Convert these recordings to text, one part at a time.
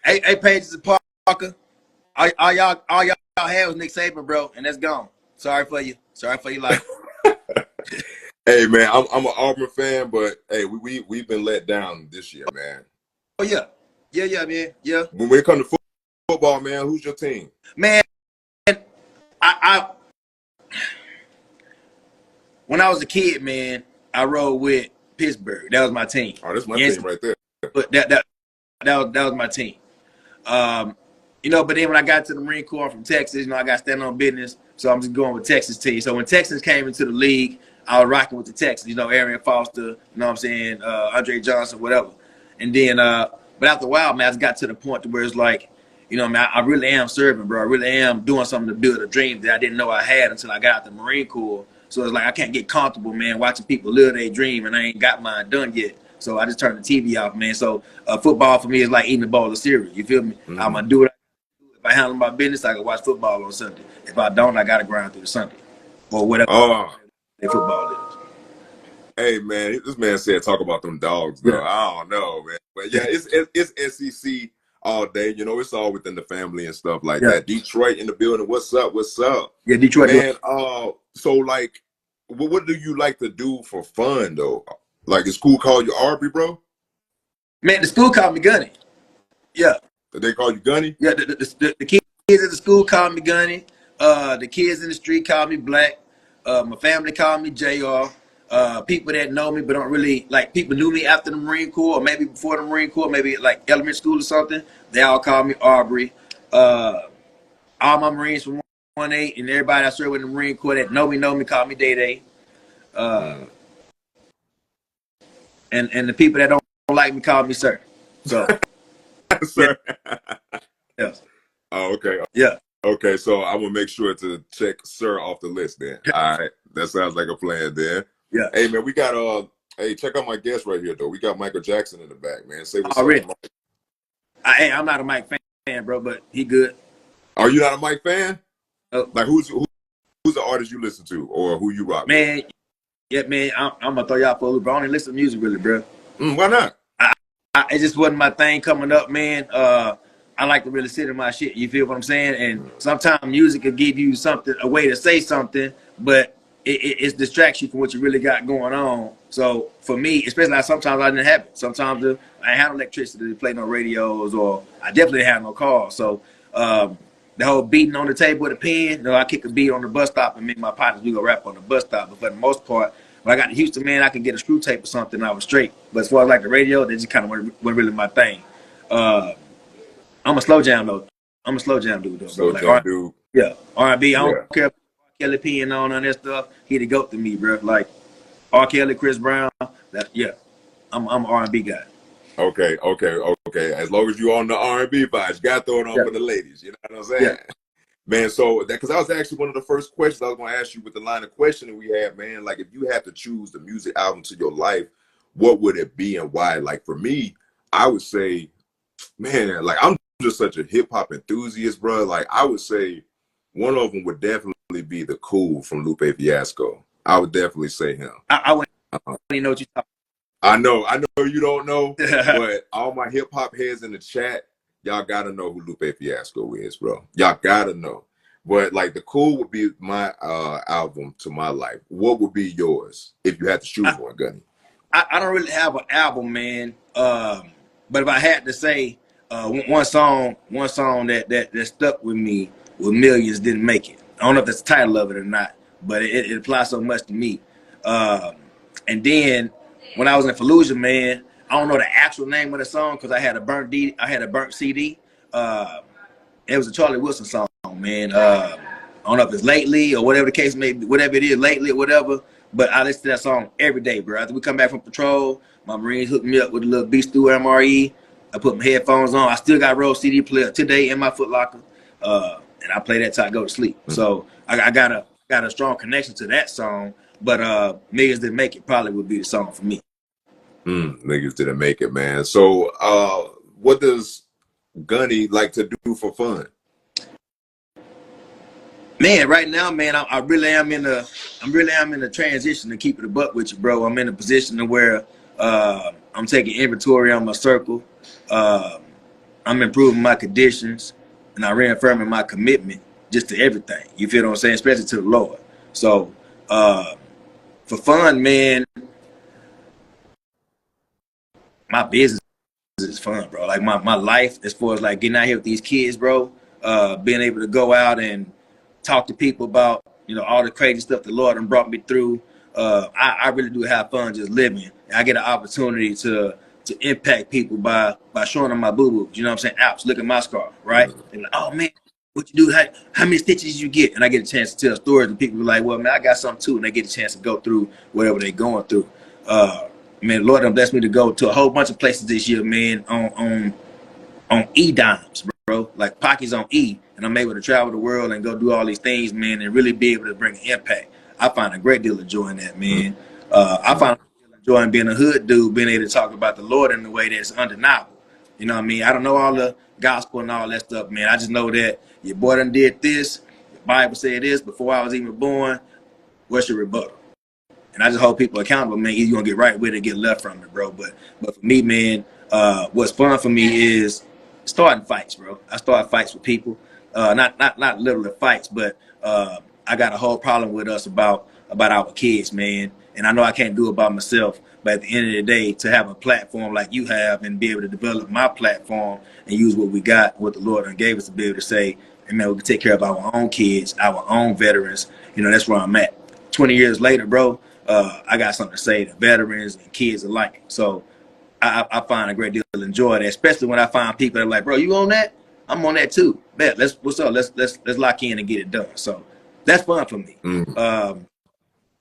Hey, Pages and Parker. All y'all had was Nick Saban, bro, and that's gone. Sorry for you. Sorry for your life. Hey man, I'm an Auburn fan, but hey, we've been let down this year, man. Oh yeah, man, yeah. When it comes to football, man, who's your team? Man, I when I was a kid, man, I rode with Pittsburgh. That was my team. Oh, that's my team right there. But that was my team. But then when I got to the Marine Corps from Texas, I got to stand on business. So I'm just going with Texas team. So when Texas came into the league, I was rocking with the Texans, Arian Foster, what I'm saying, Andre Johnson, whatever. And then, but after a while, man, I just got to the point to where it's like, man, I really am serving, bro. I really am doing something to build a dream that I didn't know I had until I got out the Marine Corps. So it's like I can't get comfortable, man, watching people live their dream, and I ain't got mine done yet. So I just turned the TV off, man. So football for me is like eating a bowl of cereal. You feel me? Mm-hmm. I'm going to do it. If I handle my business, I can watch football on Sunday. If I don't, I got to grind through the Sunday or whatever football is. Hey, man, this man said talk about them dogs, though. Yeah. I don't know, man. But, yeah, it's SEC all day. It's all within the family and stuff like that. Detroit in the building. What's up? What's up? Yeah, Detroit. Man, so, like, what do you like to do for fun, though? Like, the school call you Aubrey, bro? Man, the school called me Gunny. Yeah. They call you Gunny? Yeah, the kids at the school called me Gunny. The kids in the street called me Black. My family called me JR. People that know me but don't really, like, people knew me after the Marine Corps or maybe before the Marine Corps, maybe like elementary school or something, they all call me Aubrey. All my Marines from 1-8 and everybody I served with in the Marine Corps that know me call me Day Day. And the people that don't like me call me Sir. So, Sir. Yeah. Yes. Oh, okay. Yeah. Okay, so I'm gonna make sure to check Sir off the list then. All right, that sounds like a plan there. Yeah. Hey man, we got hey, check out my guest right here though. We got Michael Jackson in the back, man. Say what's up, Mike. I'm not a Mike fan, bro, but he good. Are you not a Mike fan? Oh. Like who's the artist you listen to or who you rock? Man, with? Yeah, man, I'm gonna throw y'all for a loop, bro. I don't even listen to music really, bro. Why not? It just wasn't my thing coming up, man. I like to really sit in my shit. You feel what I'm saying? And sometimes music could give you something, a way to say something, but it distracts you from what you really got going on. So for me, especially like sometimes I didn't have it. Sometimes I didn't have electricity to play no radios, or I definitely didn't have no car. So the whole beating on the table with a pen, I kick a beat on the bus stop and make my partners, we go rap on the bus stop. But for the most part, when I got to Houston, man, I could get a screw tape or something, I was straight. But as far as like the radio, they just kind of wasn't really my thing. I'm a slow jam though. I'm a slow jam dude though. Slow jam dude. Yeah, R&B. I don't care if Kelly peeing on that stuff. He the goat to me, bro. Like R. Kelly, Chris Brown. I'm an R&B guy. Okay. As long as you on the R&B vibes, you got to throw it on for the ladies. You know what I'm saying? Yeah. Man, so because that was actually one of the first questions I was going to ask you with the line of questioning we had, man. Like, if you had to choose the music album to your life, what would it be and why? Like, for me, I would say, man, like, I'm just such a hip hop enthusiast, bro. Like, I would say one of them would definitely be The Cool from Lupe Fiasco. I would definitely say him. I wouldn't even know what you're talking about. I know you don't know, but all my hip hop heads in the chat, y'all gotta know who Lupe Fiasco is, bro. Y'all gotta know. But like, The Cool would be my album to my life. What would be yours if you had to choose one, Gunny? I don't really have an album, man. But if I had to say one song that stuck with me with Millions Didn't Make It. I don't know if that's the title of it or not, but it applies so much to me. And then when I was in Fallujah, man, I don't know the actual name of the song because I had a burnt CD. It was a Charlie Wilson song, man. I don't know if it's Lately or whatever the case may be, whatever it is, Lately or whatever. But I listen to that song every day, bro. After we come back from patrol, my Marines hooked me up with a little Beast through MRE. I put my headphones on. I still got a Rode CD player today in my Foot Locker, and I play that till I go to sleep. So I got a strong connection to that song. But Millions Didn't Make It probably would be the song for me. Niggas Didn't Make It, man. So what does Gunny like to do for fun? Man, right now, man, I really am in the transition to keep it a buck with you, bro. I'm in a position to where I'm taking inventory on my circle. I'm improving my conditions, and I'm reaffirming my commitment just to everything. You feel what I'm saying? Especially to the Lord. So, for fun, man, my business is fun, bro. Like my life, as far as like getting out here with these kids, bro, being able to go out and talk to people about, all the crazy stuff the Lord done brought me through. I really do have fun just living. I get an opportunity to impact people by showing them my boo boos. You know what I'm saying? Ouch, look at my scar, right? And like, oh man, what you do? How many stitches you get? And I get a chance to tell stories, and people be like, well, man, I got something too, and they get a chance to go through whatever they're going through. Man, Lord done blessed me to go to a whole bunch of places this year, man, on E-dimes, bro. Like pockets on E, and I'm able to travel the world and go do all these things, man, and really be able to bring an impact. I find a great deal of joy in that, man. I find a great deal of joy in being a hood dude, being able to talk about the Lord in a way that's undeniable. You know what I mean? I don't know all the gospel and all that stuff, man. I just know that your boy done did this. The Bible said this before I was even born. What's your rebuttal? And I just hold people accountable, man. Either you're gonna get right with it or get left from it, bro. But for me, man, what's fun for me is starting fights, bro. I start fights with people. Not literally fights, but I got a whole problem with us about our kids, man. And I know I can't do it by myself. But at the end of the day, to have a platform like you have and be able to develop my platform and use what we got, what the Lord and gave us to be able to say, hey, man, we can take care of our own kids, our own veterans. That's where I'm at. 20 years later, bro, I got something to say to veterans and kids alike. So I find a great deal of joy that, especially when I find people that are like, bro, you on that? I'm on that too. Bet, what's up? Let's lock in and get it done. So that's fun for me.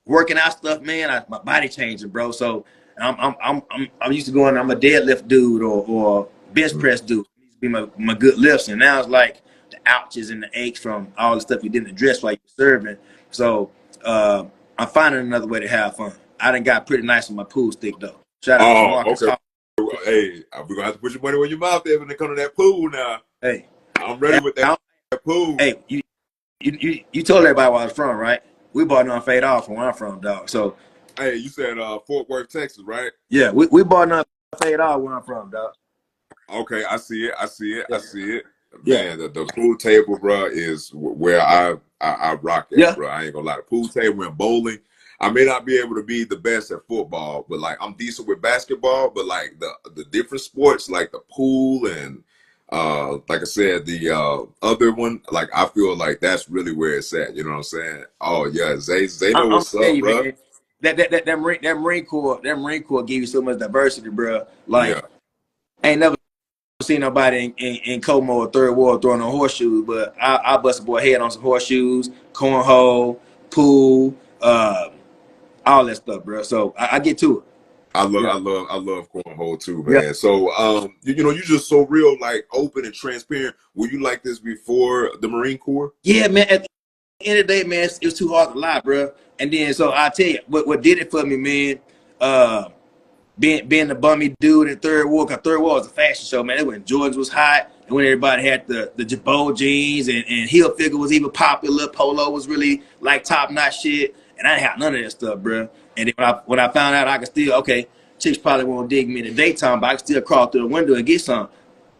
Working out stuff, man. My body changing, bro. So I'm used to going. I'm a deadlift dude or bench press dude. It used to be my good lifts, and now it's like the ouches and the aches from all the stuff you didn't address while you were serving. So I'm finding another way to have fun. I done got pretty nice with my pool stick though. Shout out to Marcus. Okay. Hey, we're gonna have to put your money where your mouth is when they come to that pool now. Hey, I'm ready with that pool. Hey, you told everybody where I was from, right? We bought on fade off from where I'm from, dog. So hey, you said Fort Worth, Texas, right? Yeah, we bought on fade off where I'm from, dog. Okay, I see it. Yeah. I see it. Yeah. Man, the pool table, bro, is where I rock at, Yeah. bro. I ain't gonna lie. The pool table and bowling. I may not be able to be the best at football, but like I'm decent with basketball. But like the different sports, like the pool and like I said, the other one, like I feel like that's really where it's at. You know what I'm saying? Oh yeah, Zay know what's up, bro. Man, that Marine Corps gave you so much diversity, bro. Like, Yeah. I ain't never seen nobody in Como or Third Ward throwing on horseshoes, but I bust a boy head on some horseshoes, cornhole, pool, all that stuff, bro. So I get to it. I Yeah. love cornhole too, Yeah. man. So you're just so real, like open and transparent. Were you like this before the Marine Corps? Yeah, man. At the end of the day, man, it was too hard to lie, bro. And then, so I tell you, what did it for me, man? Being the bummy dude in Third Ward, because Third Ward was a fashion show, man. It when Jordans was hot, and when everybody had the Jabot jeans, and heel figure was even popular. Polo was really like top notch shit, and I didn't have none of that stuff, bro. And then when I found out I could still, okay, chicks probably won't dig me in the daytime, but I can still crawl through the window and get some.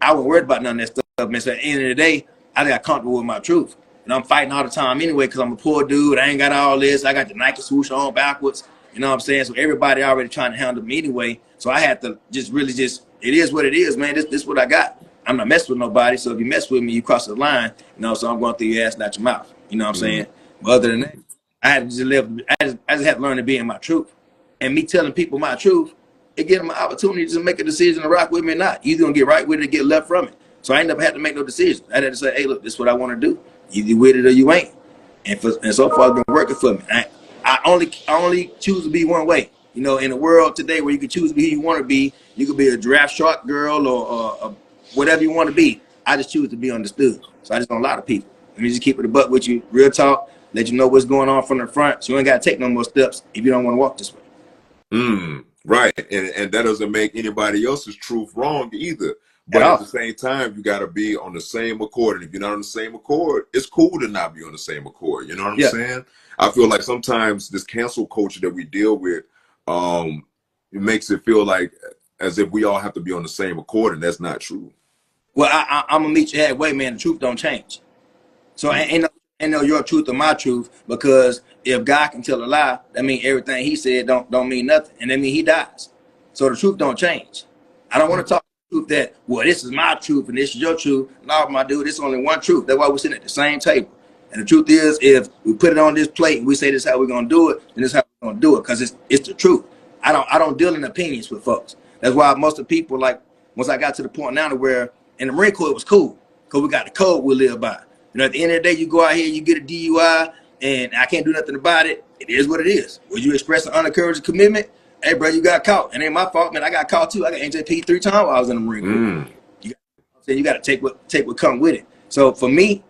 I wasn't worried about none of that stuff, man. So at the end of the day, I got comfortable with my truth. And I'm fighting all the time anyway because I'm a poor dude. I ain't got all this. I got the Nike swoosh on backwards. You know what I'm saying? So everybody already trying to handle me anyway. So I had to it is what it is, man. This is what I got. I'm not messing with nobody. So if you mess with me, you cross the line. So I'm going through your ass, not your mouth. You know what I'm saying? But other than that, I had to just live. I just had to learn to be in my truth. And me telling people my truth, it gives them an opportunity to make a decision to rock with me or not. Either gonna get right with it or get left from it. So I ain't never had to make no decision. I had to say, hey, look, this is what I want to do. Either with it or you ain't. And so far it's been working for me. I only choose to be one way. In the world today where you can choose to be who you want to be, you could be a giraffe shark girl or whatever you want to be. I just choose to be understood. So I just don't lie to people. Let me just keep it a buck with you, real talk, let you know what's going on from the front. So you ain't got to take no more steps if you don't want to walk this way. Right. And that doesn't make anybody else's truth wrong either. But at the same time, you got to be on the same accord. And if you're not on the same accord, it's cool to not be on the same accord. You know what I'm saying? I feel like sometimes this cancel culture that we deal with, it makes it feel like as if we all have to be on the same accord, and that's not true. Well, I'm gonna meet you halfway, man. The truth don't change. So ain't no your truth or my truth, because if God can tell a lie, that means everything he said don't mean nothing, and that means he dies. So the truth don't change. I don't want to talk the truth that, well, this is my truth and this is your truth. No, my dude, it's only one truth. That's why we're sitting at the same table. And the truth is, if we put it on this plate and we say this is how we're gonna do it, then this is how we're gonna do it, because it's the truth. I don't deal in opinions with folks. That's why most of the people, like, once I got to the point now to where in the Marine Corps it was cool, because we got the code we live by. You know, at the end of the day, you go out here, you get a DUI, and I can't do nothing about it. It is what it is. When you express an undercourage commitment, hey, bro, you got caught. It ain't my fault, man. I got caught too. I got NJP 3 times while I was in the Marine Corps. You got to take what come with it. So for me,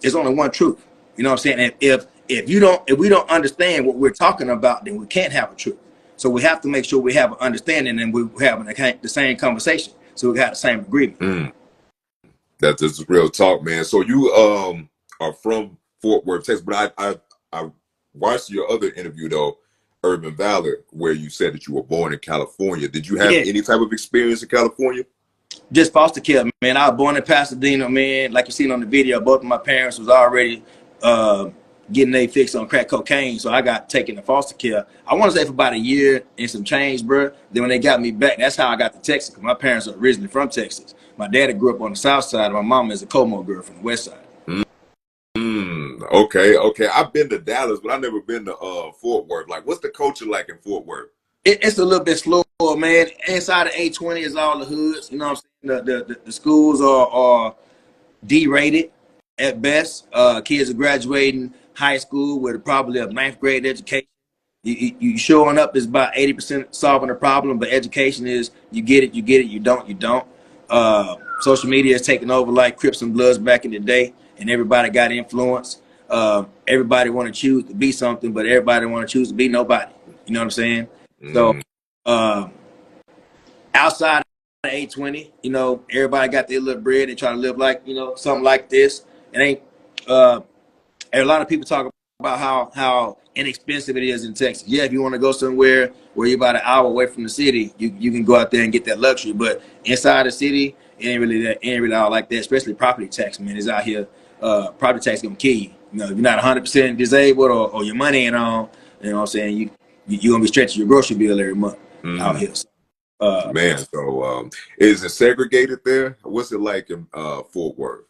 there's only one truth. You know what I'm saying? And if we don't understand what we're talking about, then we can't have a truth. So we have to make sure we have an understanding and we're having the same conversation, so we got the same agreement. That's just real talk, man. So you are from Fort Worth, Texas, but I watched your other interview though, Urban Valor, where you said that you were born in California. Did you have any type of experience in California? Just foster care, man. I was born in Pasadena, man. Like you seen on the video, both of my parents was already getting their fix on crack cocaine, so I got taken to foster care. I want to say for about a year and some change, bro. Then when they got me back, that's how I got to Texas, because my parents are originally from Texas. My daddy grew up on the south side, and my mom is a Como girl from the west side. Okay. I've been to Dallas, but I've never been to Fort Worth. Like, what's the culture like in Fort Worth? It's a little bit slower, man. Inside of 820 is all the hoods. You know what I'm saying? The schools are D-rated at best. Kids are graduating high school with probably a 9th grade education. You showing up is about 80% solving a problem, but education is you get it, you don't. Social media is taking over like Crips and Bloods back in the day, and everybody got influence. Everybody want to choose to be something, but everybody want to choose to be nobody. You know what I'm saying? So outside of 820, you know, everybody got their little bread. They try to live like, you know, something like this. It ain't. A lot of people talk about how inexpensive it is in Texas. Yeah, if you want to go somewhere where you're about an hour away from the city, you can go out there and get that luxury. But inside the city, it ain't really all like that. Especially property tax, man, is out here. Property tax gonna kill you. You know, if you're not 100% disabled or your money ain't on, you know what I'm saying, you gonna be stretching your grocery bill every month out here. So, man, so is it segregated there? What's it like in Fort Worth?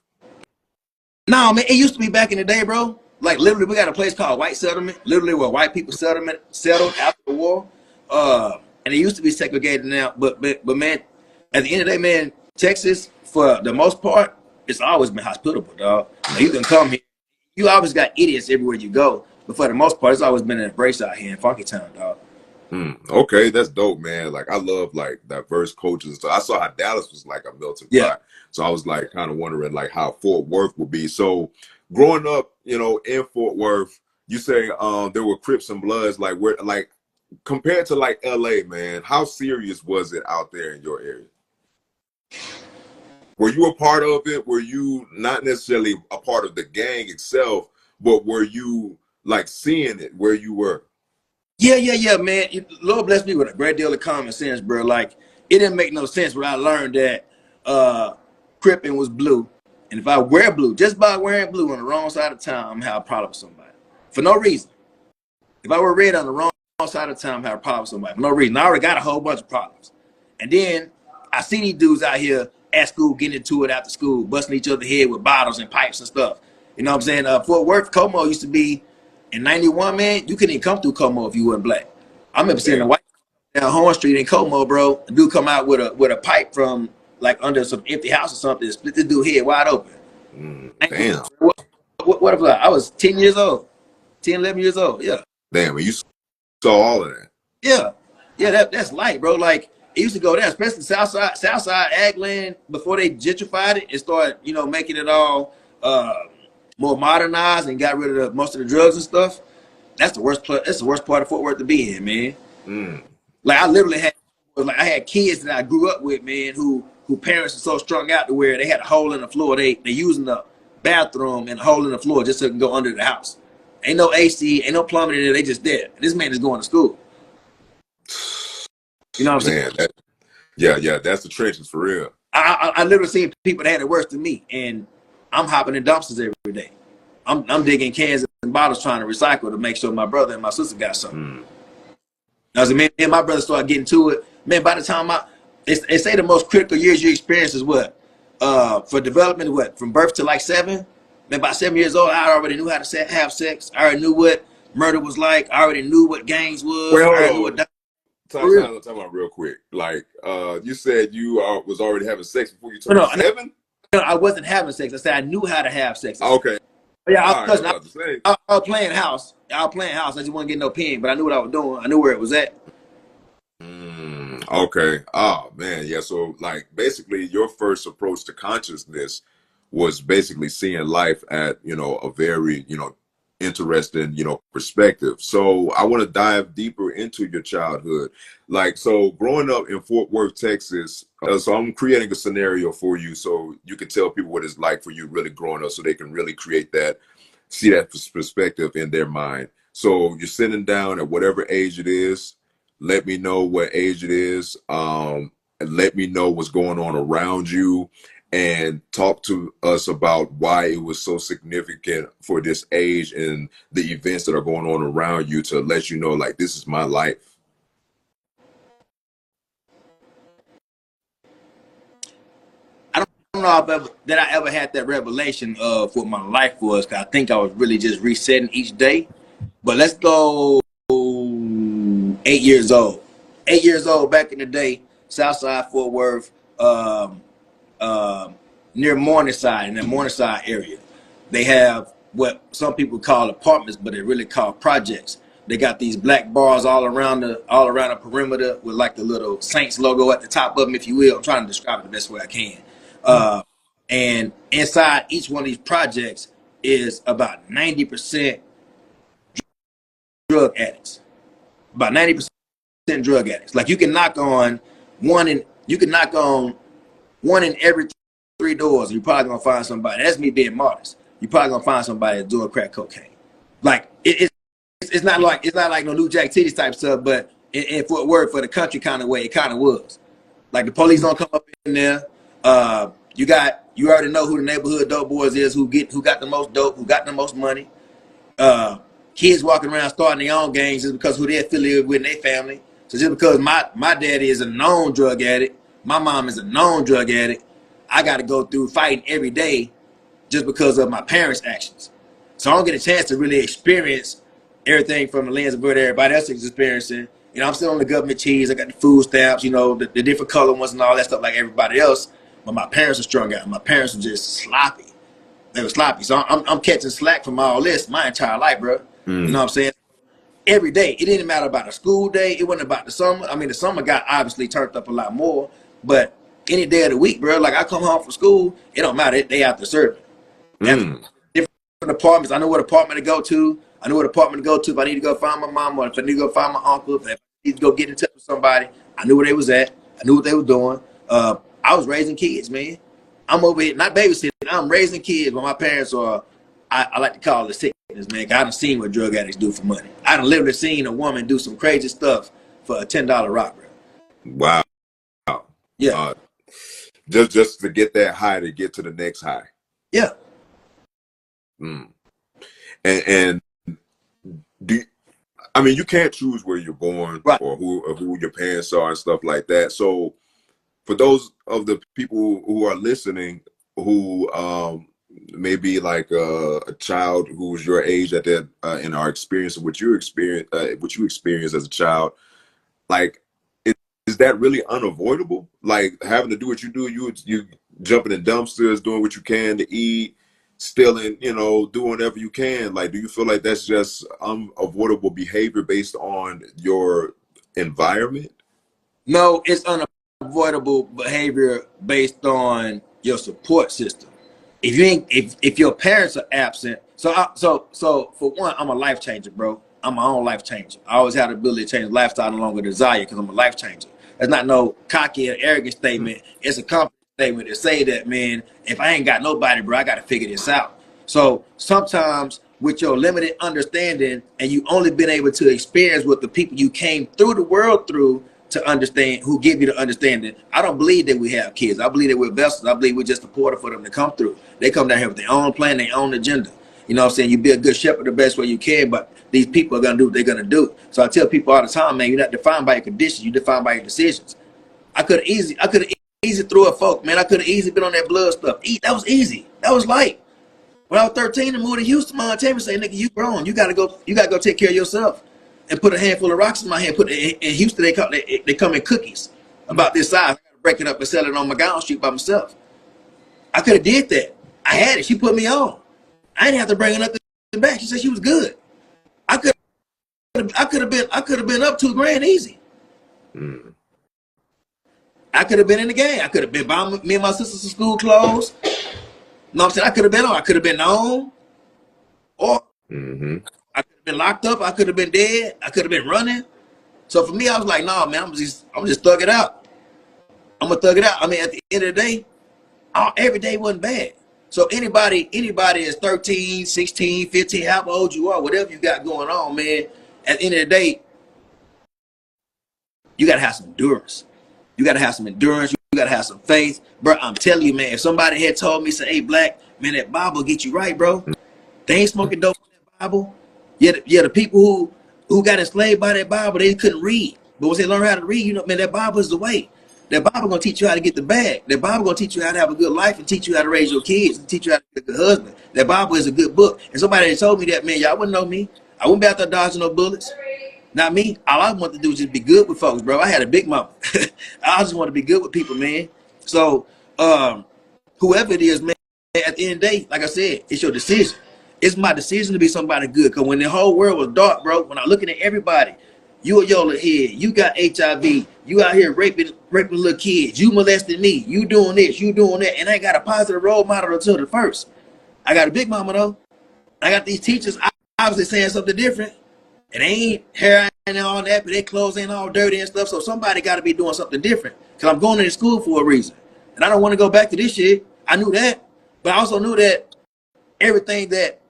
No, man, it used to be back in the day, bro. Like, literally, we got a place called White Settlement, literally where white people settled after the war. And it used to be segregated now. But man, at the end of the day, man, Texas, for the most part, it's always been hospitable, dog. You can come here. You always got idiots everywhere you go. But for the most part, it's always been an embrace out here in Funky Town, dog. Okay, that's dope, man. Like, I love like diverse cultures. So I saw how Dallas was like a melting pot. So I was like kind of wondering like how Fort Worth would be. So growing up, you know, in Fort Worth, you say there were Crips and Bloods. Like, where, like, compared to like LA, man, how serious was it out there in your area? Were you a part of it? Were you not necessarily a part of the gang itself, but were you like seeing it where you were? Yeah, man. Lord bless me with a great deal of common sense, bro. Like, it didn't make no sense when I learned that Crippin' was blue. And if I wear blue, just by wearing blue on the wrong side of town, I'm gonna have a problem with somebody. For no reason. If I wear red on the wrong side of town, I'm gonna have a problem with somebody. For no reason. I already got a whole bunch of problems. And then I see these dudes out here at school getting into it after school, busting each other head with bottles and pipes and stuff. You know what I'm saying? Fort Worth, Como used to be, in 91, man, you couldn't even come through Como if you weren't black. I remember seeing a white down Horn Street in Como, bro. A dude come out with a pipe from like under some empty house or something, split the dude head wide open. Damn. What if I was 10 years old, 10, 11 years old? Yeah. Damn, and you saw all of that. Yeah, that's light, bro. Like, it used to go there, especially Southside ag land, before they gentrified it and started, you know, making it all more modernized and got rid of most of the drugs and stuff. That's the worst part. That's the worst part of Fort Worth to be in, man. Like, I literally I had kids that I grew up with, man, who parents are so strung out to where they had a hole in the floor. They using the bathroom and a hole in the floor just so it can go under the house. Ain't no AC, ain't no plumbing in there. They just dead. This man is going to school. You know what I'm saying? Yeah, that's the trenches for real. I literally seen people that had it worse than me, and I'm hopping in dumpsters every day. I'm digging cans and bottles trying to recycle to make sure my brother and my sister got something. Mm. As me and my brother started getting to it, man, by the time they say the most critical years you experience is what? For development, what? From birth to like 7? Man, by 7 years old, I already knew how to have sex. I already knew what murder was like. I already knew what gangs was. Well, I hold already knew on. what for real. Time out real quick. Like, you said you was already having sex before you turned No, 7? no, I wasn't having sex. I said I knew how to have sex. Okay. Yeah, All right. I was about to say. I was playing house. I was playing house. I just wasn't getting no pin, but I knew what I was doing. I knew where it was at. Okay. Oh man, yeah. So like basically your first approach to consciousness was basically seeing life at, a very, interesting, perspective. So I want to dive deeper into your childhood. Like, so growing up in Fort Worth, Texas, so I'm creating a scenario for you so you can tell people what it's like for you really growing up so they can really see that perspective in their mind. So you're sitting down at whatever age it is. Let me know what age it is. And let me know what's going on around you, and talk to us about why it was so significant for this age and the events that are going on around you to let you know, like, this is my life. I don't know that I ever had that revelation of what my life was. Cause I think I was really just resetting each day. But let's go 8 years old. 8 years old back in the day, Southside Fort Worth, near Morningside, in the Morningside area. They have what some people call apartments, but they really call projects. They got these black bars all around the perimeter with like the little Saints logo at the top of them, if you will. I'm trying to describe it the best way I can. And inside each one of these projects is about 90% drug addicts. About 90% drug addicts. Like you can knock on one in every 3 doors. You're probably gonna find somebody. That's me being modest. You're probably gonna find somebody that's doing crack cocaine. Like it's not like no New Jack Titties type stuff, but in Fort Worth for the country kind of way, it kind of was. Like the police don't come up in there. You already know who the neighborhood dope boys is, who got the most dope, who got the most money. Kids walking around starting their own gangs just because who they're affiliated with in their family. So just because my daddy is a known drug addict, my mom is a known drug addict, I got to go through fighting every day just because of my parents' actions. So I don't get a chance to really experience everything from the lens of what everybody else is experiencing. I'm still on the government cheese. I got the food stamps, the different color ones and all that stuff like everybody else. But my parents are strung out. My parents are just sloppy. They were sloppy. So I'm catching slack from all this my entire life, bro. You know what I'm saying? Every day. It didn't matter about the school day. It wasn't about the summer. I mean, the summer got obviously turned up a lot more. But any day of the week, bro, like I come home from school, it don't matter. They out to serve me. Different apartments. I know what apartment to go to. I know what apartment to go to if I need to go find my mom, or if I need to go find my uncle, if I need to go get in touch with somebody. I knew where they was at. I knew what they were doing. I was raising kids, man. I'm over here, not babysitting. I'm raising kids, but my parents are, I like to call it sickness, man. I done seen what drug addicts do for money. I done literally seen a woman do some crazy stuff for a $10 rock, bro. Wow. Yeah. Just to get that high to get to the next high. Yeah. And you can't choose where you're born, right, or who your parents are and stuff like that. So for those of the people who are listening who may be like a child who's your age at that in our experience, what you experienced as a child, like, is that really unavoidable? Like having to do what you do, you jumping in dumpsters, doing what you can to eat, stealing, doing whatever you can. Like, do you feel like that's just unavoidable behavior based on your environment? No, it's unavoidable behavior based on your support system. If your parents are absent, so for one, I'm a life changer, bro. I'm my own life changer. I always had the ability to change lifestyle no longer desire because I'm a life changer. That's not no cocky or arrogant statement. It's a confident statement to say that, man, if I ain't got nobody, bro, I got to figure this out. So sometimes with your limited understanding and you only been able to experience what the people you came through the world through, to understand, who give you the understanding. I don't believe that we have kids. I believe that we're vessels. I believe we're just a portal for them to come through. They come down here with their own plan, their own agenda. You know what I'm saying? You be a good shepherd the best way you can, but these people are gonna do what they're gonna do. So I tell people all the time, man, you're not defined by your conditions, you're defined by your decisions. I could have easy threw a folk, man. I could have easily been on that blood stuff. That was easy. That was light. When I was 13 and moved to Houston, my aunt Tammy said, nigga, you grown. You gotta go take care of yourself. And put a handful of rocks in my hand. Put it in Houston, they come in cookies about this size. I gotta break it up and sell it on my gown street by myself. I could have did that. I had it. She put me on. I didn't have to bring it up back. She said she was good. I could have been up $2,000 easy. Mm. I could have been in the game. I could have been buying me and my sisters some school clothes. You know what I'm saying? I could have been on. I could have been known. Or I could have been locked up. I could have been dead. I could have been running. So for me, I was like, nah, man, I'm just thug it out. I'm gonna thug it out. I mean, at the end of the day, every day wasn't bad. So anybody is 13, 16, 15, however old you are, whatever you got going on, man, at the end of the day, you gotta have some endurance. You gotta have some endurance. You gotta have some faith. Bro, I'm telling you, man, if somebody had told me, say, hey, Black, man, that Bible get you right, bro. They ain't smoking dope in that Bible. Yeah, the people who got enslaved by that Bible, they couldn't read. But once they learn how to read, you know, man, that Bible is the way. That Bible gonna teach you how to get the bag. That Bible gonna teach you how to have a good life and teach you how to raise your kids and teach you how to be a good husband. That Bible is a good book. And somebody had told me that, man, y'all wouldn't know me. I wouldn't be out there dodging no bullets. Not me. All I want to do is just be good with folks, bro. I had a big mouth. I just want to be good with people, man. So whoever it is, man, at the end of the day, like I said, it's your decision. It's my decision to be somebody good. Because when the whole world was dark, bro, when I'm looking at everybody, you a YOLO head, you got HIV, you out here raping little kids, you molesting me, you doing this, you doing that, and I ain't got a positive role model until the first. I got a big mama though. I got these teachers obviously saying something different. It ain't hair and all that, but their clothes ain't all dirty and stuff. So somebody got to be doing something different. Because I'm going to school for a reason. And I don't want to go back to this shit. I knew that. But I also knew that everything that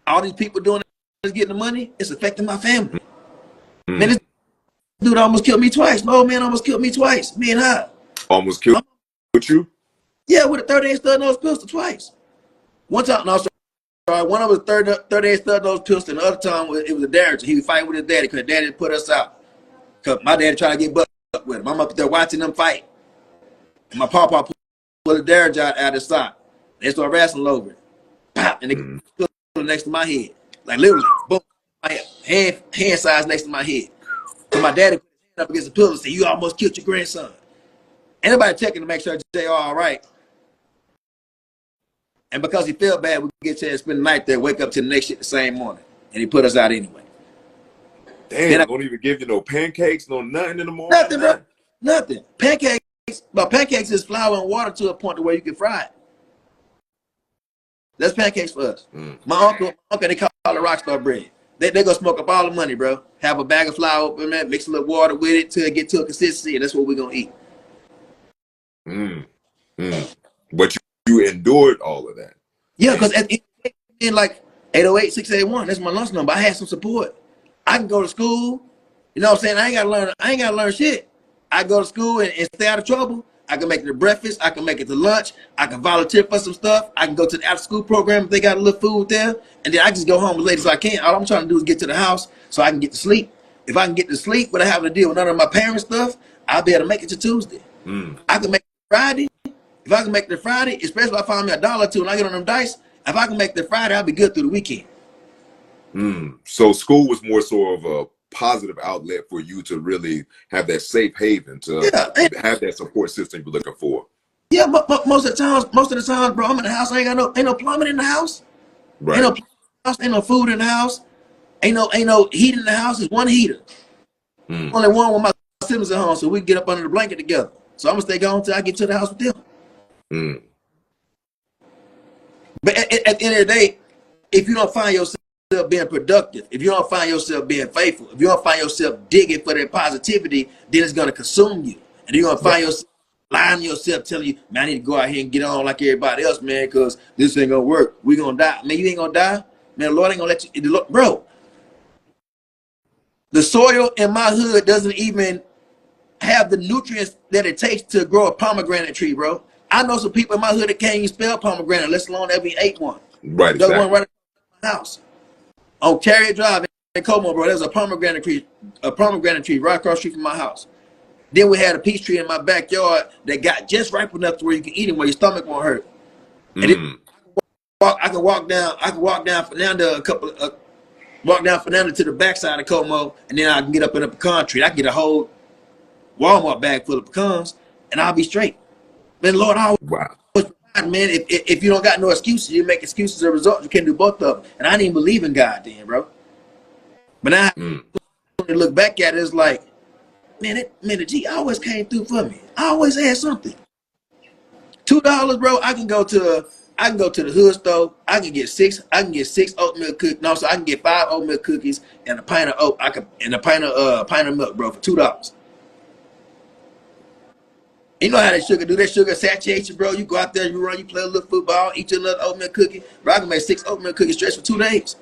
all these people doing is getting the money, it's affecting my family. Man, this dude almost killed me twice. No, man almost killed me twice. Me and her. Almost killed with you? Yeah, with a 38 stud-nose pistol twice. One time, no, sorry, one of us 38 stud-nose pistol, and the other time it was a Derringer. He was fighting with his daddy because daddy put us out. Because my daddy tried to get butt up with him. I'm up there watching them fight. And my papa pulled a Derringer out of his sock. They started wrestling over it. Pop, and they put it next to my head. Like literally, boom, my hand size next to my head. So my daddy put his hand up against the pillow and said, you almost killed your grandson. Anybody checking to make sure they are all right. And because he felt bad, we get to spend the night there, wake up to the next shit the same morning. And he put us out anyway. Damn, don't even give you no pancakes, no nothing in the morning? Nothing, bro. Nothing. Pancakes is flour and water to a point to where you can fry it. That's pancakes for us. My uncle, they call it rockstar bread. They gonna smoke up all the money, bro. Have a bag of flour open, man, mix a little water with it till it get to a consistency, and that's what we're gonna eat. But you endured all of that. Yeah, because in like 808, 681, that's my lunch number. I had some support. I can go to school. You know what I'm saying? I ain't gotta learn shit. I go to school and stay out of trouble. I can make it to breakfast. I can make it to lunch. I can volunteer for some stuff. I can go to the after school program if they got a little food there. And then I just go home as late as I can. All I'm trying to do is get to the house so I can get to sleep. If I can get to sleep without having to deal with none of my parents' stuff, I'll be able to make it to Tuesday. I can make it Friday. If I can make it to Friday, especially if I find me $1 or $2 and I get on them dice, if I can make it to Friday, I'll be good through the weekend. So school was more sort of a positive outlet for you to really have that safe haven to have that support system you're looking for. Yeah, but most of the times, bro, I'm in the house. Ain't no plumbing in the house. Right. Ain't no plumbing in the house. Ain't no food in the house. Ain't no heat in the house. It's one heater. Only one with my siblings at home, so we can get up under the blanket together. So I'm gonna stay gone until I get to the house with them. But at the end of the day, if you don't find yourself being productive, if you don't find yourself being faithful, if you don't find yourself digging for that positivity, then it's gonna consume you, and you're gonna find yourself lying to yourself, telling you, man, I need to go out here and get on like everybody else, man, because this ain't gonna work. We gonna die, man. You ain't gonna die, man. The Lord ain't gonna let you. Bro, the soil in my hood doesn't even have the nutrients that it takes to grow a pomegranate tree, bro. I know some people in my hood that can't even spell pomegranate, let alone ever ate one. Right, There's one exactly. right across my house on Carrier Drive in Como, bro. There's a pomegranate tree right across the street from my house. Then we had a peach tree in my backyard that got just ripe enough to where you can eat it where your stomach won't hurt. And I can walk down Fernando to the backside of Como, and then I can get up in a pecan tree. I can get a whole Walmart bag full of pecans, and I'll be straight. Man, Lord, I always Wow. provide, man. If you don't got no excuses, you make excuses as a result. You can't do both of them. And I didn't even believe in God then, bro. But now I look back at it, it's like, man, the G always came through for me. I always had something. $2, bro. I can go to the hood store. I can get six oatmeal cookies. No, so I can get 5 oatmeal cookies and a pint of oat. And a pint of milk, bro, for $2. You know how that sugar do? That sugar satiates you, bro. You go out there, you run, you play a little football, eat your little oatmeal cookie. Bro, I can make 6 oatmeal cookies stretch for 2 days.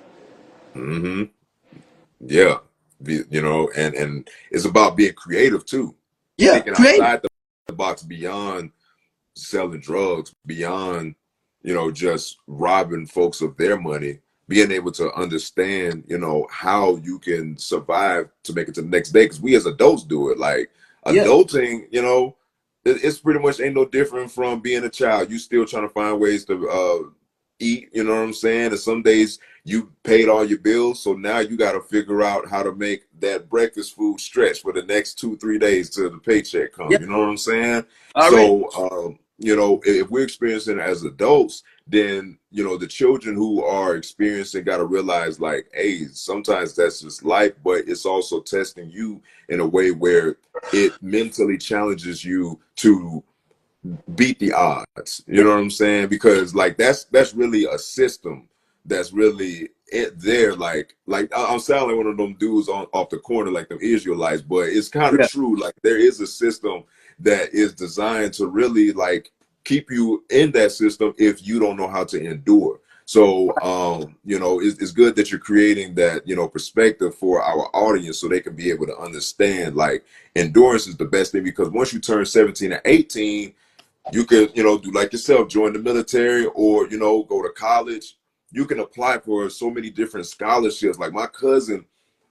Yeah. You know, and it's about being creative too. Yeah, Thinking outside the box, beyond selling drugs, beyond, you know, just robbing folks of their money, being able to understand, you know, how you can survive to make it to the next day. Because we as adults do it. Like adulting, you know, it's pretty much ain't no different from being a child. You still trying to find ways to eat, you know what I'm saying? And some days you paid all your bills, so now you got to figure out how to make that breakfast food stretch for the next 2-3 days till the paycheck comes. You know what I'm saying? So, you know, if we're experiencing it as adults, then, you know, the children who are experiencing got to realize, like, hey, sometimes that's just life, but it's also testing you in a way where it mentally challenges you to beat the odds. You know what I'm saying? Because like that's really a system that's really it there. Like I'm sounding like one of them dudes off the corner, like them Israelites, but it's kind of true. Like there is a system that is designed to really like keep you in that system if you don't know how to endure. So, you know, it's good that you're creating that, you know, perspective for our audience so they can be able to understand, like, endurance is the best thing, because once you turn 17 or 18, you can, you know, do like yourself, join the military, or, you know, go to college. You can apply for so many different scholarships. Like my cousin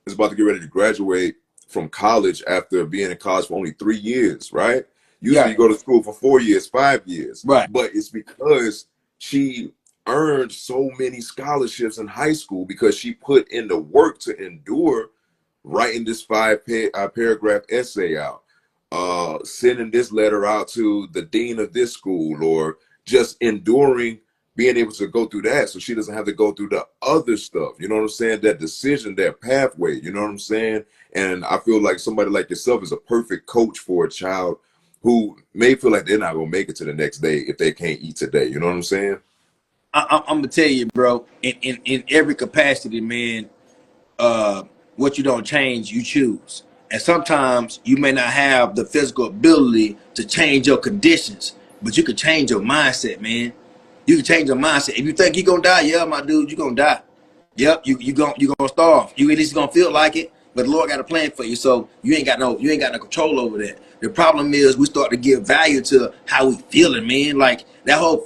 is about to get ready to graduate from college after being in college for only 3 years, right? Usually you go to school for 4 years, 5 years. Right. But it's because she earned so many scholarships in high school because she put in the work to endure writing this 5-paragraph essay out, sending this letter out to the dean of this school, or just enduring being able to go through that so she doesn't have to go through the other stuff. You know what I'm saying? That decision, that pathway, you know what I'm saying? And I feel like somebody like yourself is a perfect coach for a child who may feel like they're not going to make it to the next day if they can't eat today. You know what I'm saying? I'm going to tell you, bro, in every capacity, man, what you don't change, you choose. And sometimes you may not have the physical ability to change your conditions, but you can change your mindset, man. You can change your mindset. If you think you're going to die, yeah, my dude, you're going to die. Yep, you gonna starve. You at least gonna feel like it, but the Lord got a plan for you, so you ain't got no control over that. The problem is we start to give value to how we feeling, man. Like that whole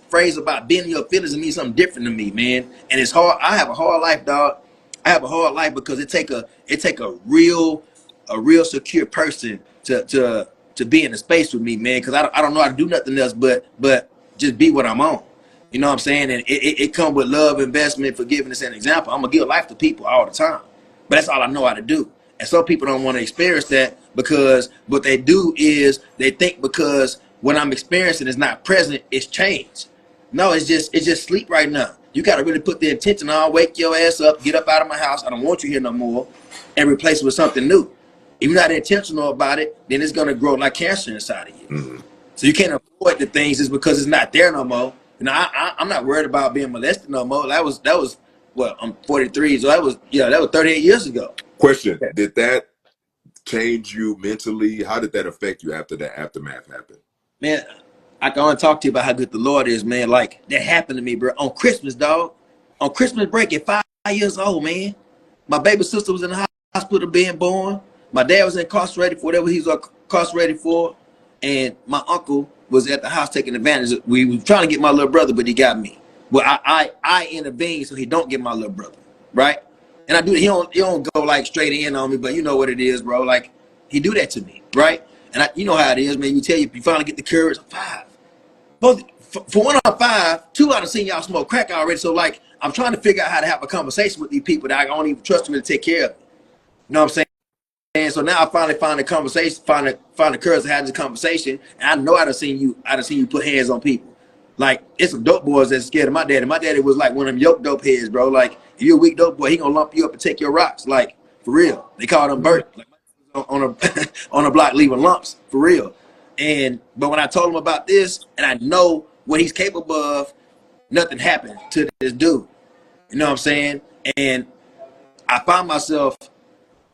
phrase about bending your feelings means something different to me, man. And it's hard. I have a hard life, dog. I have a hard life because it take a real secure person to be in the space with me, man. Because I don't know how to do nothing else but just be what I'm on. You know what I'm saying? And it comes with love, investment, forgiveness, and example. I'm going to give life to people all the time. But that's all I know how to do. And some people don't want to experience that because what they do is they think because what I'm experiencing is not present, it's changed. No, it's just sleep right now. You got to really put the intention on, wake your ass up, get up out of my house. I don't want you here no more, and replace it with something new. If you're not intentional about it, then it's going to grow like cancer inside of you. Mm-hmm. So you can't avoid the things just because it's not there no more. You know, I'm not worried about being molested no more. That was what, I'm 43, so that was 38 years ago. Question: did that change you mentally? How did that affect you after that aftermath happened? Man, I can only talk to you about how good the Lord is, man. Like that happened to me, bro, on Christmas, dog. On Christmas break at 5 years old, man. My baby sister was in the hospital being born. My dad was incarcerated for whatever he was incarcerated for, and my uncle was at the house taking advantage. We were trying to get my little brother, but he got me. Well, I intervened so he don't get my little brother, right? And I do. He don't go like straight in on me, but you know what it is, bro. Like he do that to me, right? And you know how it is, man. You tell you finally get the courage. 5. Both for 1 out of 5, 2 out of seen y'all smoke crack already. So like I'm trying to figure out how to have a conversation with these people that I don't even trust them to take care of me. You know what I'm saying? And so now I finally find the conversation, find the courage to have this conversation. And I know I'd have seen you put hands on people. Like it's some dope boys that's scared of my daddy. My daddy was like one of them yoke dope heads, bro. Like if you're a weak dope boy, he gonna lump you up and take your rocks. Like for real. They call them Bert. Like, on a on a block leaving lumps for real. But when I told him about this and I know what he's capable of, nothing happened to this dude. You know what I'm saying? And I found myself,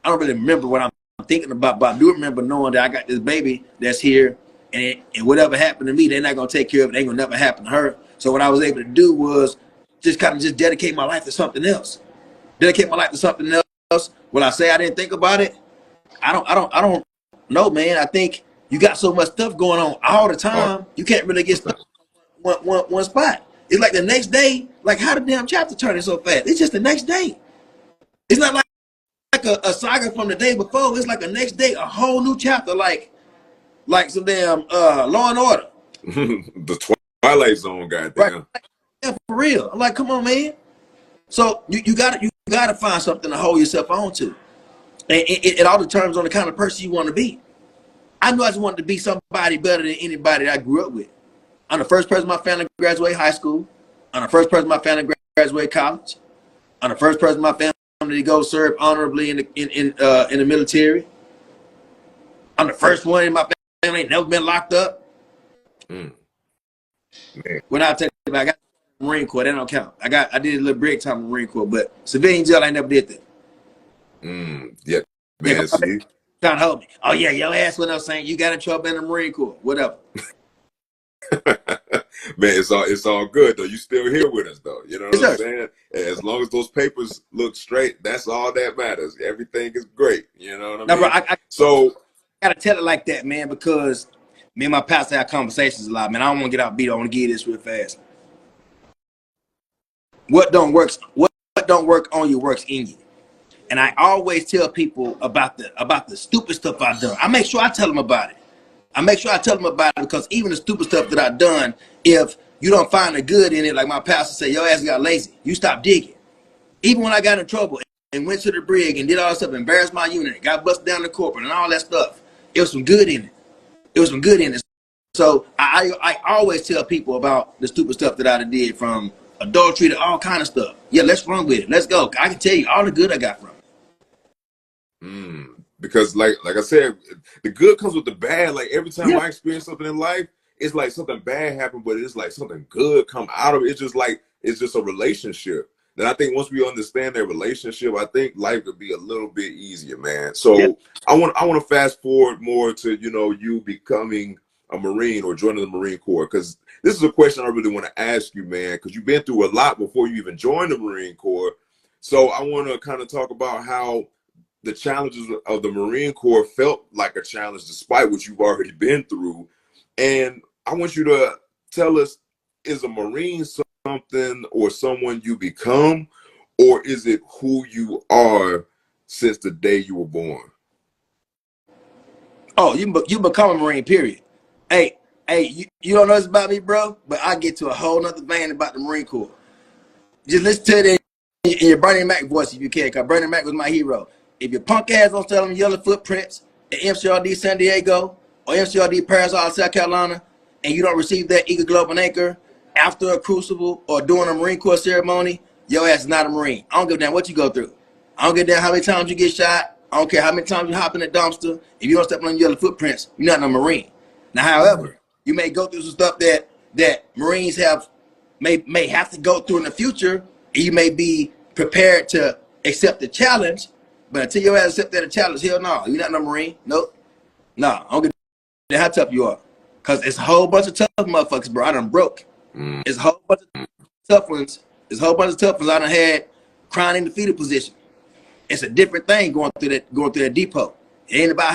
I don't really remember what I'm thinking about, but I do remember knowing that I got this baby that's here, and whatever happened to me, they're not gonna take care of it. It ain't gonna never happen to her. So what I was able to do was just kind of dedicate my life to something else. Dedicate my life to something else. Will I say I didn't think about it? I don't know, man. I think you got so much stuff going on all the time, you can't really get stuck in one spot. It's like the next day, like how the damn chapter turning so fast? It's just the next day. It's not like a saga from the day before. It's like the next day, a whole new chapter, like some damn Law and Order. The Twilight Zone, goddamn. Right. Yeah, for real. I'm like, come on, man. So you gotta find something to hold yourself on to. And it all determines on the kind of person you want to be. I knew I just wanted to be somebody better than anybody that I grew up with. I'm the first person in my family to graduate high school. I'm the first person in my family to graduate college. I'm the first person in my family to go serve honorably in the military. I'm the first one in my family ain't never been locked up. Man. When I take it back, I got the Marine Corps. That don't count. I did a little break time in the Marine Corps, but civilian jail, I never did that. Yep. Man, see? Trying to hold me. Oh yeah, your ass went up saying you got in trouble in the Marine Corps. Whatever. Man, it's all good though. You still here with us though. You know what I'm saying? As long as those papers look straight, that's all that matters. Everything is great. You know what I mean? Bro, I gotta tell it like that, man, because me and my pastor have conversations a lot, man. I don't want to get out beat. I want to give you this real fast. What don't work on you works in you. And I always tell people about the stupid stuff I've done. I make sure I tell them about it. Because even the stupid stuff that I've done, if you don't find the good in it, like my pastor said, your ass got lazy. You stop digging. Even when I got in trouble and went to the brig and did all that stuff, embarrassed my unit, got busted down the corporate and all that stuff, it was some good in it. So I always tell people about the stupid stuff that I did, from adultery to all kind of stuff. Yeah, let's run with it. Let's go. I can tell you all the good I got from it. Because like I said, the good comes with the bad. Like every time I experience something in life, it's like something bad happened, but it's like something good come out of it. It's just a relationship. And I think once we understand that relationship, I think life could be a little bit easier, man. So I want to fast forward more to, you becoming a Marine or joining the Marine Corps, because this is a question I really want to ask you, man, because you've been through a lot before you even joined the Marine Corps. So I want to kind of talk about how the challenges of the Marine Corps felt like a challenge despite what you've already been through. And I want you to tell us, is a Marine something or someone you become, or is it who you are since the day you were born? Oh, you become a Marine, period. Hey, you don't know this about me, bro, but I get to a whole nother vein about the Marine Corps. Just listen to it in your Bernie Mac voice if you can, because Bernie Mac was my hero. If your punk ass don't sell them yellow footprints at MCRD San Diego or MCRD Paris, South Carolina, and you don't receive that Eagle Globe and Anchor after a crucible or during a Marine Corps ceremony, your ass is not a Marine. I don't give a damn what you go through. I don't give a damn how many times you get shot. I don't care how many times you hop in the dumpster. If you don't step on yellow footprints, you're not a Marine. Now, however, you may go through some stuff that Marines may have to go through in the future. You may be prepared to accept the challenge. But until your ass accept that a challenge, hell no, you're not no Marine. Nope. No, I don't give a damn how tough you are. Because it's a whole bunch of tough motherfuckers, bro. I done broke. It's a whole bunch of tough ones. There's a whole bunch of tough ones I done had crying in the fetal position. It's a different thing going through that depot. It ain't about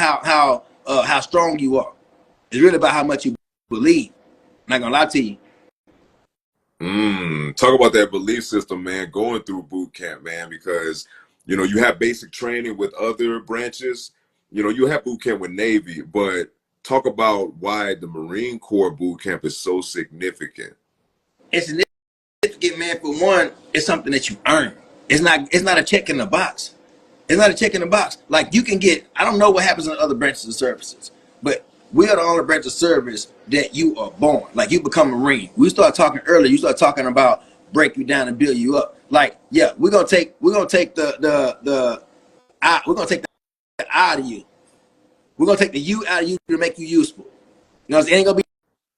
how strong you are. It's really about how much you believe. I'm not gonna lie to you. Talk about that belief system, man, going through boot camp, man, because, you know, you have basic training with other branches. You know, you have boot camp with Navy, but talk about why the Marine Corps boot camp is so significant. It's significant, man. For one, it's something that you earn. It's not a check in the box. It's not a check in the box. Like you can get, I don't know what happens in other branches of services, but we are the only branch of service that you are born. Like you become a Marine. We start talking earlier. You start talking about break you down and build you up. Like, yeah, we're gonna take the out of you. We're gonna take the you out of you to make you useful. You know, it ain't gonna be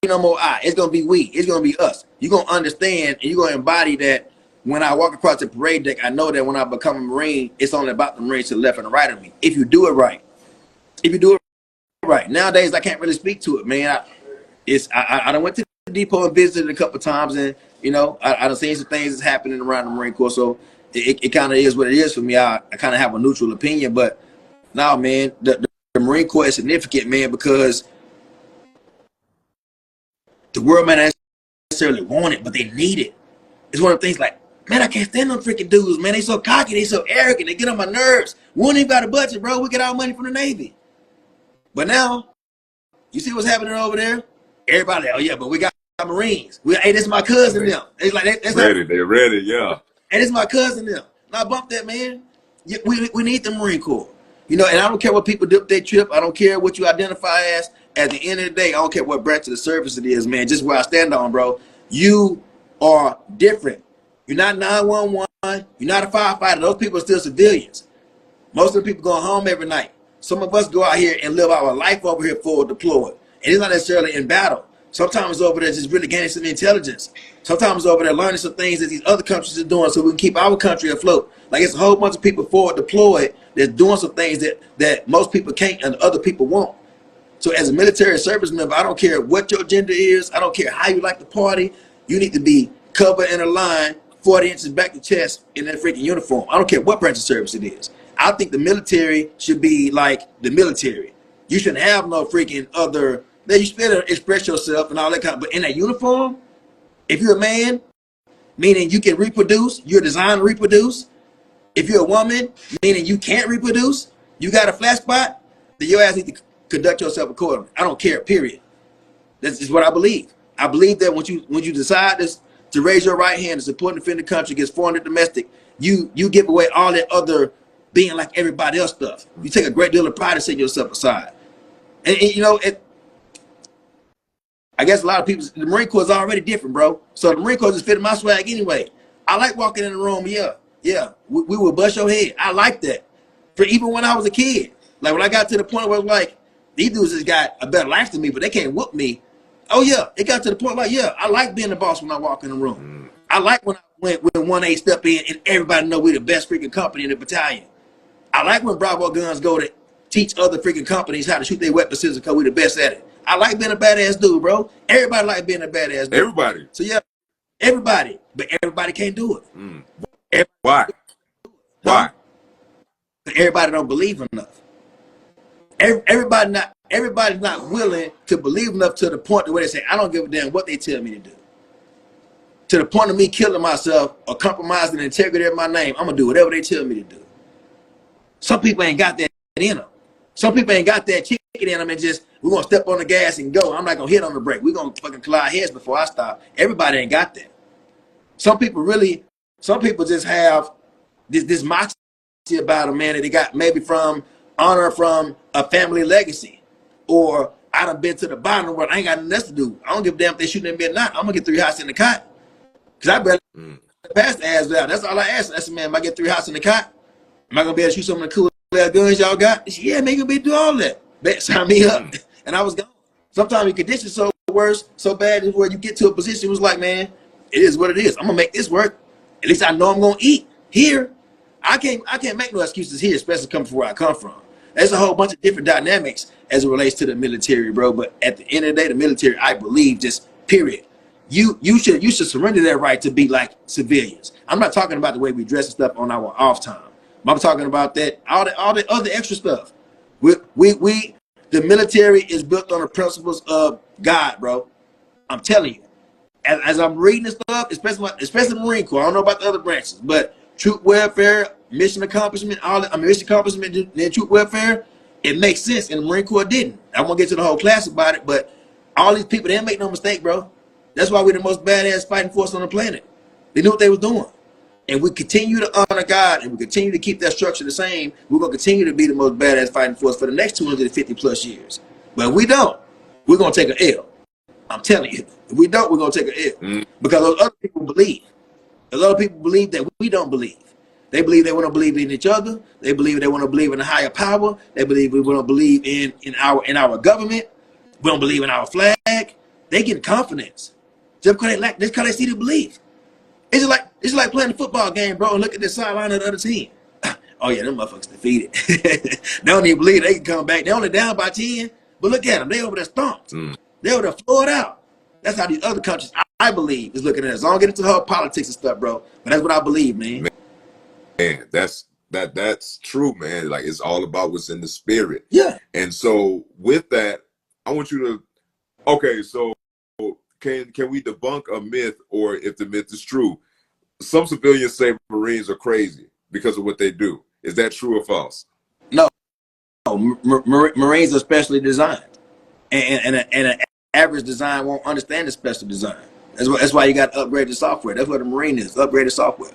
no more I. It's gonna be we. It's gonna be us. You're gonna understand and you're gonna embody that. When I walk across the parade deck, I know that when I become a Marine, it's only about the Marines to the left and the right of me. If you do it right. If you do it right. Nowadays, I can't really speak to it, man. I done went to the depot and visited a couple of times, and, you know, I done seen some things that's happening around the Marine Corps, so it kind of is what it is for me. I kind of have a neutral opinion, but now, man, the Marine Corps is significant, man, because the world may not necessarily want it, but they need it. It's one of the things like, man, I can't stand them freaking dudes, man. They so cocky, they so arrogant, they get on my nerves. We don't even got a budget, bro. We get our money from the Navy. But now, you see what's happening over there? Everybody, oh yeah, but we got Marines. Hey, this is my cousin them. It's like that's ready, they're ready, yeah. And it's my cousin them. Now bump that, man. We need the Marine Corps. You know, and I don't care what people dip their trip. I don't care what you identify as. At the end of the day, I don't care what branch of the service it is, man. Just where I stand on, bro. You are different. You're not 911. You're not a firefighter. Those people are still civilians. Most of the people go home every night. Some of us go out here and live our life over here forward deployed. And it's not necessarily in battle. Sometimes over there just really gaining some intelligence. Sometimes over there learning some things that these other countries are doing so we can keep our country afloat. Like it's a whole bunch of people forward deployed that's doing some things that most people can't and other people won't. So as a military service member, I don't care what your gender is. I don't care how you like to party. You need to be covered in a line 40 inches back to chest in that freaking uniform. I don't care what branch of service it is. I think the military should be like the military. You shouldn't have no freaking other, that you should be able to express yourself and all that kind of, but in that uniform, if you're a man, meaning you can reproduce, you're designed to reproduce. If you're a woman, meaning you can't reproduce, you got a flat spot, then your ass need to conduct yourself accordingly. I don't care, period. That's just what I believe. I believe that when you decide this, to raise your right hand to support and defend the country against foreign and domestic, you give away all that other being like everybody else stuff. You take a great deal of pride in setting yourself aside. And you know, I guess a lot of people, the Marine Corps is already different, bro. So the Marine Corps just fit in my swag anyway. I like walking in the room, yeah. We will bust your head. I like that. For even when I was a kid. Like when I got to the point where it was like, these dudes just got a better life than me, but they can't whoop me. Oh yeah, it got to the point like, yeah, I like being the boss when I walk in the room. I like when 1A step in and everybody know we're the best freaking company in the battalion. I like when Bravo guns go to teach other freaking companies how to shoot their weapon systems because we're the best at it. I like being a badass dude, bro. Everybody like being a badass dude. Everybody. So yeah, everybody, but everybody can't do it. Why? Why? Everybody don't believe enough. Everybody's not willing to believe enough to the point where they say, I don't give a damn what they tell me to do. To the point of me killing myself or compromising the integrity of my name, I'm going to do whatever they tell me to do. Some people ain't got that in them. Some people ain't got that chicken in them and just, we're going to step on the gas and go. I'm not going to hit on the brake. We're going to fucking collide heads before I stop. Everybody ain't got that. Some people just have this moxie about them, man, that they got maybe from honor from a family legacy. Or I done been to the bottom of the world. I ain't got nothing else to do. I don't give a damn if they shooting at me or not. I'm going to get 3 hots in the cot. Because I better pass the ass out. That's all I ask. I said, man, if I get 3 hots in the cot, am I going to be able to shoot some of the cool guns y'all got? He said, yeah, man, you going to be able to do all that. Bet, sign me up. And I was gone. Sometimes your condition's so worse, so bad, is where you get to a position, it was like, man, it is what it is. I'm going to make this work. At least I know I'm going to eat here. I can't make no excuses here, especially coming from where I come from. There's a whole bunch of different dynamics as it relates to the military, bro. But at the end of the day, the military, I believe, just period. You should surrender that right to be like civilians. I'm not talking about the way we dress and stuff on our off time. I'm talking about that all the other extra stuff. We're The military is built on the principles of God, bro. I'm telling you. As I'm reading this stuff, especially the Marine Corps, I don't know about the other branches, but troop welfare, mission accomplishment, mission accomplishment, then troop welfare, it makes sense. And the Marine Corps didn't. I won't get to the whole class about it, but all these people, they didn't make no mistake, bro. That's why we're the most badass fighting force on the planet. They knew what they was doing. And we continue to honor God and we continue to keep that structure the same, we're going to continue to be the most badass fighting force for the next 250 plus years. But if we don't, we're going to take an L. I'm telling you. If we don't, we're going to take an L. Because those other people believe. Those other people believe that we don't believe. They believe they want to believe in each other. They believe they want to believe in a higher power. They believe we want to believe in our government. We don't believe in our flag. They get confidence. Just because they see the belief. It's like playing a football game, bro, and look at the sideline of the other team. Oh, yeah, them motherfuckers defeated. They don't even believe they can come back. They're only down by 10, but look at them. They over there stomped. They over there floored out. That's how these other countries, I believe, is looking at us. I don't get into the whole politics and stuff, bro, but that's what I believe, man. Man, that's true, man. Like, it's all about what's in the spirit. Yeah. And so with that, I want you to, okay, so can we debunk a myth, or if the myth is true? Some civilians say Marines are crazy because of what they do. Is that true or false? No. Marines are specially designed. And an average design won't understand the special design. That's why you got to upgrade the software. That's what a Marine is, upgrade the software.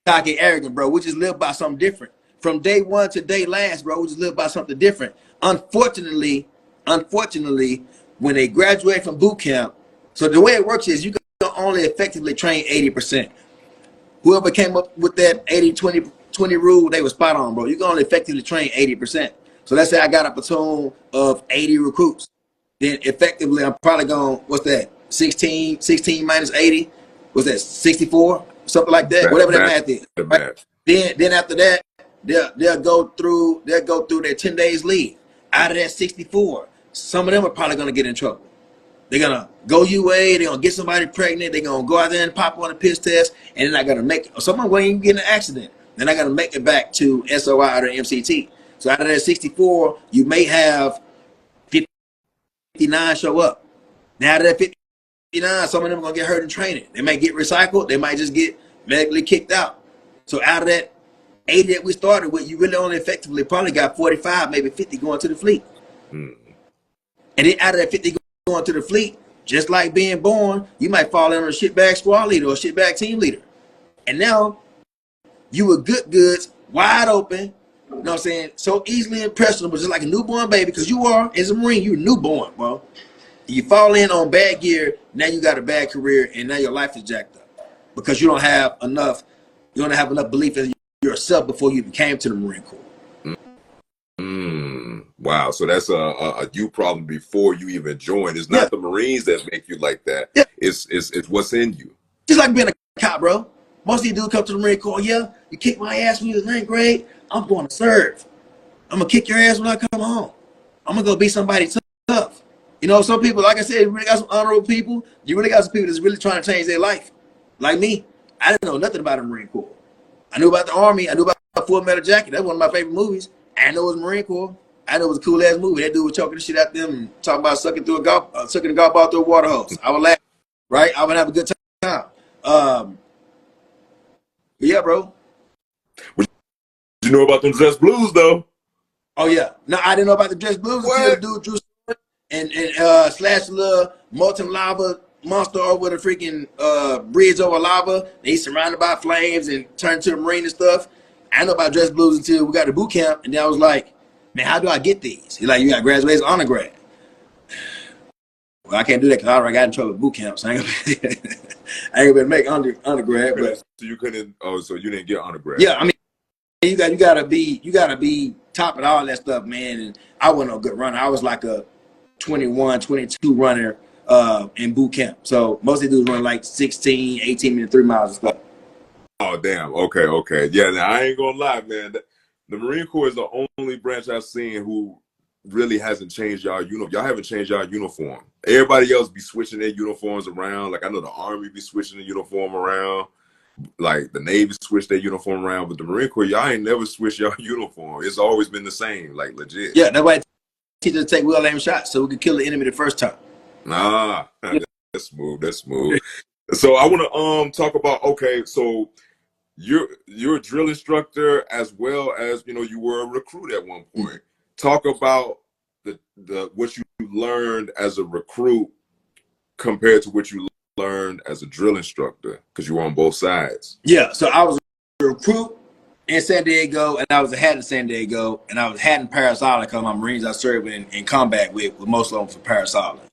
Cocky, arrogant, bro. We just live by something different. From day one to day last, bro, we just live by something different. Unfortunately, when they graduate from boot camp, so the way it works is you can only effectively train 80%. Whoever came up with that 80-20 rule, they were spot on, bro. You can only effectively train 80%. So let's say I got a platoon of 80 recruits. Then effectively, I'm probably going, what's that? 16 minus 80? What's that? 64? Something like that. Whatever that math is. Right? Then after that, they'll go through their 10 days leave. Out of that 64, some of them are probably going to get in trouble. They're going to go UA, they're going to get somebody pregnant, they're going to go out there and pop on a piss test, and they're not going to make it. Someone won't even get in an accident. They're not going to make it back to SOI or MCT. So out of that 64, you may have 59 show up. Now out of that 59, some of them are going to get hurt in training. They might get recycled. They might just get medically kicked out. So out of that 80 that we started with, you really only effectively probably got 45, maybe 50 going to the fleet. And then out of that 50 going to the fleet, just like being born, you might fall in on a shitbag squad leader or a shitbag team leader. And now you were goods, wide open, you know what I'm saying, so easily impressionable, just like a newborn baby, because you are, as a Marine, you're a newborn, bro. You fall in on bad gear, now you got a bad career, and now your life is jacked up because you don't have enough belief in yourself before you even came to the Marine Corps. Wow, so that's a you problem before you even join. It's not the Marines that make you like that. Yeah. It's what's in you. Just like being a cop, bro. Most of you dudes come to the Marine Corps, yeah, you kick my ass when you was in 9th grade, I'm going to serve. I'm going to kick your ass when I come home. I'm going to go be somebody tough. You know, some people, like I said, you really got some honorable people. You really got some people that's really trying to change their life. Like me, I didn't know nothing about the Marine Corps. I knew about the Army. I knew about Full Metal Jacket. That's one of my favorite movies. I didn't know it was Marine Corps. I know it was a cool ass movie. That dude was choking the shit out them and talking about sucking the golf ball through a water hose. I would laugh, right? I would have a good time. But yeah, bro. You know about them Dress Blues though? Oh yeah. No, I didn't know about the Dress Blues until the dude drew and slashed a little molten lava monster over the freaking bridge over lava. And he's surrounded by flames and turned to the Marine and stuff. I didn't know about Dress Blues until we got to boot camp, and then I was like, man, how do I get these? He's like, you got graduate as honor grad. Well, I can't do that because I already got in trouble with boot camp, so I ain't gonna be make undergrad. But so you couldn't. Oh, so you didn't get undergrad? Yeah, I mean, you gotta be top at all that stuff, man. And I wasn't a good runner. I was like a 21, 22 runner in boot camp. So most of the dudes run like 16, 18 minute 3 miles and stuff. Oh damn. Okay. Yeah. Now I ain't gonna lie, man. The Marine Corps is the only branch I've seen who really hasn't changed y'all uniform. Y'all haven't changed y'all uniform. Everybody else be switching their uniforms around. Like I know the Army be switching the uniform around, like the Navy switched their uniform around, but the Marine Corps, y'all ain't never switched your uniform. It's always been the same, like legit. Yeah, that's why I teach us to take well aimed shots so we can kill the enemy the first time. Nah, Yeah. that's smooth. That's smooth. So I want to talk about, okay, so you're a drill instructor as well as, you know, you were a recruit at one point. Talk about the what you learned as a recruit compared to what you learned as a drill instructor, because you were on both sides. Yeah, so I was a recruit in San Diego, and I was a hat in San Diego, and I was a hat in Paris Island because my Marines I served in combat with most of them for Paris Island.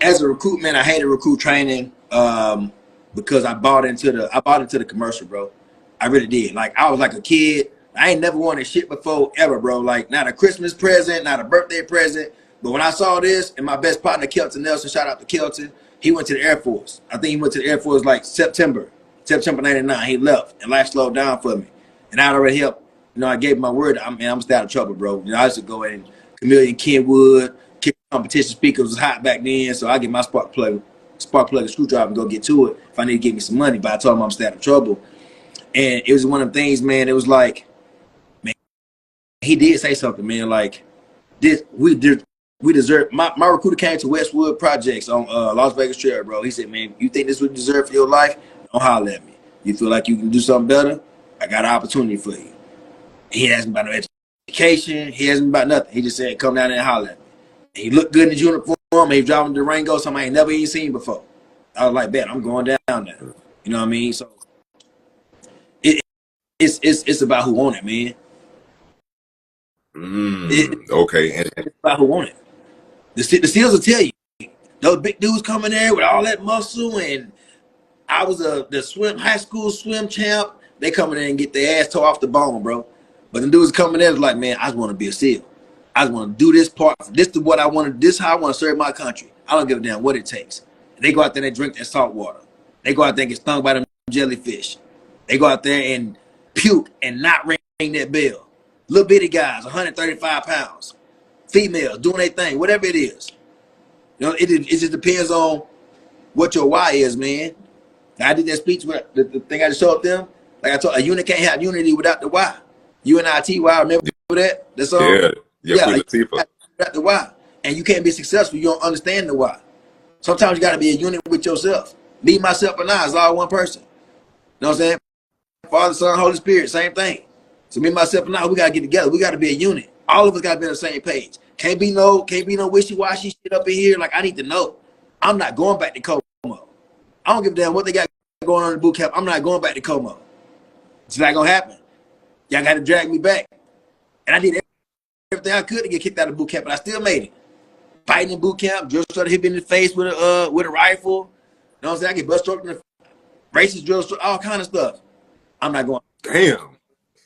As a recruit, man, I hated recruit training because I bought into the commercial, bro. I really did. Like, I was like a kid. I ain't never wanted shit before ever, bro. Like, not a Christmas present, not a birthday present. But when I saw this, and my best partner, Kelton Nelson, shout out to Kelton, he went to the Air Force. I think he went to the Air Force like September 99. He left, and life slowed down for me. And I'd already helped. You know, I gave my word. I'm gonna stay out of trouble, bro. You know, I used to go in Chameleon, Kenwood, competition speakers was hot back then, so I get my spark plug, and screwdriver and go get to it if I need to get me some money. But I told him I'm stay out of trouble. And it was one of them things, man, it was like, man, he did say something, man, like, this, we deserve, my recruiter came to Westwood Projects on Las Vegas Trail, bro. He said, man, you think this would deserve for your life? Don't holler at me. You feel like you can do something better? I got an opportunity for you. He asked me about no education. He asked me about nothing. He just said, come down there and holler at me. And he looked good in his uniform. He was driving the Durango, something I ain't never even seen before. I was like, bet, I'm going down there. You know what I mean? So it's about who want it, man. Okay. It's about who want it. The SEALs will tell you, those big dudes coming there with all that muscle, and I was the high school swim champ. They coming in and get their ass tore off the bone, bro. But the dudes coming there is like, man, I just want to be a SEAL. I just want to do this part. This is what I want to. This is how I want to serve my country. I don't give a damn what it takes. And they go out there and they drink that salt water. They go out there and get stung by them jellyfish. They go out there and puke and not ring that bell. Little bitty guys, 135 pounds, females doing their thing, whatever it is. You know, it just depends on what your why is, man. I did that speech with the thing I just showed them. Like I told, a unit can't have unity without the why. UNITY, remember that? That's all. Yeah. Without the why, and you can't be successful. You don't understand the why. Sometimes you got to be a unit with yourself. Me, myself, and I is all one person. You know what I'm saying? Father, Son, Holy Spirit, same thing. So me, myself, and I, we gotta get together. We gotta be a unit. All of us gotta be on the same page. Can't be no wishy-washy shit up in here. Like, I need to know. I'm not going back to Como. I don't give a damn what they got going on in the boot camp. I'm not going back to Como. It's not gonna happen. Y'all gotta drag me back. And I did everything I could to get kicked out of boot camp, but I still made it. Fighting in boot camp, drill started hit me in the face with a rifle. You know what I'm saying? I get butt stroked in the racist drill, all kind of stuff. I'm not going. Damn.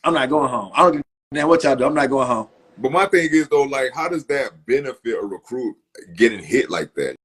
I'm not going home. I don't give a damn what y'all do. I'm not going home. But my thing is though, like, how does that benefit a recruit getting hit like that?